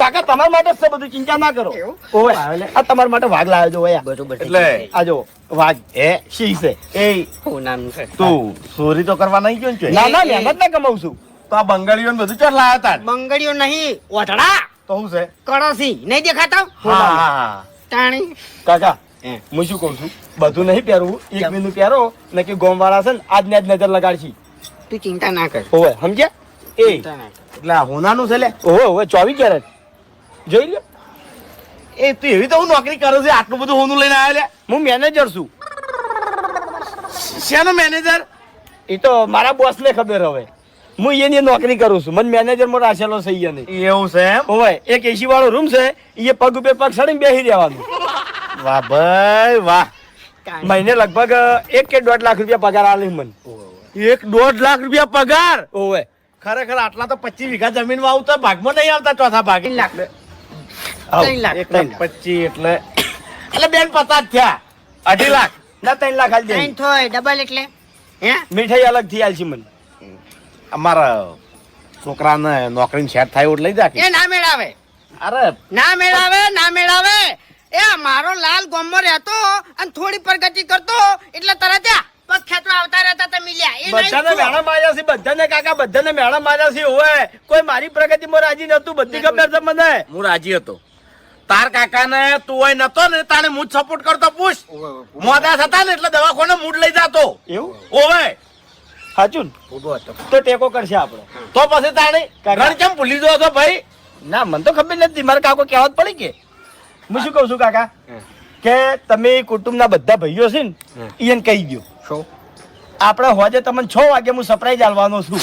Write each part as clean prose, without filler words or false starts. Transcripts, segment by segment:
કાકા તમારા માટે જ છે બધું, ચિંતા ના કરો. ઓવે આ તમારા માટે વાઘ લાવ્યો છો ઓયા. બરોબર છે. એટલે આ જો વાઘ સિંહ છે. એ શું નામ છે? તું ચોરી તો કરવા નહીં ગયો ને ના ના મહેનત ના કમાઉં છું. તો આ બંગાળીઓ બધું ચાલ લાયા તા બંગડીઓ નહીં, ઓઢડા તો શું છે કળસી નહીં દેખાતા? હા તાણી કાકા હે. હું શું કહું છું, બધું નહીં પહેરવું, એક મહિનું પહેરો ને કે ગોમ વાળા છે ને આજને આજ નજર લગાડશી. તું ચિંતા ના કર. ઓવે સમજ્યા? એ ચિંતા ના કર. એટલે આ હોનાનું છે લે ઓવે ઓવે 24 કેરેટ જોઈ લ્યો. એ તું એવી તો હું નોકરી કરે છે આટલું બધું હોનું લઈને આવ્યા લે હું મેનેજર છું. શેનો મેનેજર એ તો મારા બોસ ને ખબર હવે. હું એની નોકરી કરું છું, મને મેનેજર માં રાખેલો છે ઈ નહીં. એવું છે એમ ઓવે એક એસી વાળો રૂમ છે, એ પગ ઉપર પગ સડીને બેસી રહેવાનું. વાહ ભાઈ વાહ કાંઈ. મહિને લગભગ 1 કે 1.5 લાખ રૂપિયા પગાર આલે મને. 1.5 લાખ રૂપિયા પગાર ઓવે ખરેખર આટલા તો 25 વીઘા જમીન માં આવતા ભાગમાં નહીં આવતા ચોથા ભાગે 3 લાખ. આવ, 3 લાખ. 25 એટલે બેન 50 થયા 2.5 લાખ ના 3 લાખ આલી ત્રણ દે. થોય ડબલ એટલે હે? મીઠાઈ અલગ થી આલશી મને. અમારા છોકરાને નોકરી સેટ થાય એટલે લઈ જા કે. એ ના મેળાવે, અરે ના મેળાવે, ના મેળાવે. એ મારો લાલ ગામમાં રહેતો અને થોડી પ્રગતિ કરતો એટલે તરત ત્યાં પગ ખેંચવા આવતા રહેતા તમે લ્યા. એ નહીં બધાને તું. મેળા માર્યા છે, બધાને કાકા બધાને મેળા માર્યા છે. ઓવે કોઈ મારી પ્રગતિમાં રાજી નતું, બધી ખબર છે મને. હું રાજી હતો તાર કાકાને તું હોય નતો ને તાને હું જ સપોર્ટ કરતો પૂછ મોડા થતા ને એટલે દવાખાને મૂડ લઈ જાતો એવું ઓવે સાચું ને? ઊભો હતો. તો ટેકો કરશે આપણે. તો પછી તાણે કાકા. ગણ કેમ ભૂલી જો છો ભાઈ ના મને તો ખબર નથી, મારા કાકો કહેવત પડી કે. હું શું કહું છું કાકા કે તમે કુટુંબના બધા ભાઈઓ છે ને એને કહી દો શું? આપણે હોજે તમને 6 વાગે હું સરપ્રાઈઝ આલવાનો છું.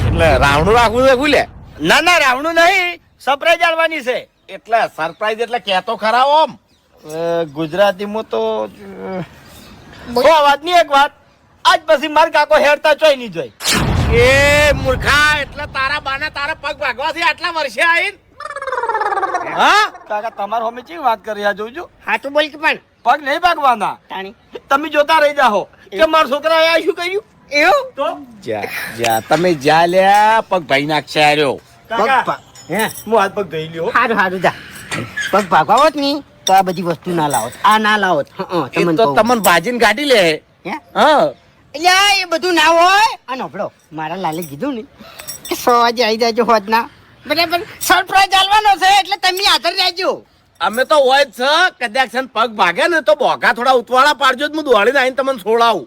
એટલે રાવણું રાખવું છે ભૂલે ના ના રાવણું નહીં, સરપ્રાઈઝ આલવાની છે. એટલે સરપ્રાઈઝ એટલે કેતો ખરા ઓમ ગુજરાતીમાં તો વાતની એક વાત, આજ પછી માર કાકો હેરતા ચોય નહીં જોઈ. એ મૂર્ખા એટલે તારા બાને તારા પગ ભાગવાથી આટલા વર્ષે આવીને હા કાકા તમારે હોમે ચી વાત કરી આ જોજો. હાચું બોલ કે પણ પગ નહીં ભાગવાના, તાણી તમે જોતા રહી જાઓ કે મારા છોકરાએ આ શું કર્યું. એવું તો જા જા તમે જા લ્યા પગ ભાઈ નાખશે આર્યો કાકા હે હું હાથ પગ ધોઈ લ્યો. હારું હારું જા. પગ ભાગવા હોત ની તો આ બધી વસ્તુ ના લાવત, આ ના લાવત. એ તો તમને ભાજીને ગાડી લે હે? હા એટલે એ બધું ના હોય. અને હભળો મારા લાલે કીધું ને કે 100 વાગે આવી જાજો હોત ના બરાબર. સરપ્રાઈઝ આલવાનો છે એટલે તમે હાજર રહેજો. અમે તો હોય જ છે કદાચ છે ને પગ ભાગે ને તો બોઘા થોડા ઉતવાળા પાડજો જ હું દોડીને આવીને તમને છોડાવું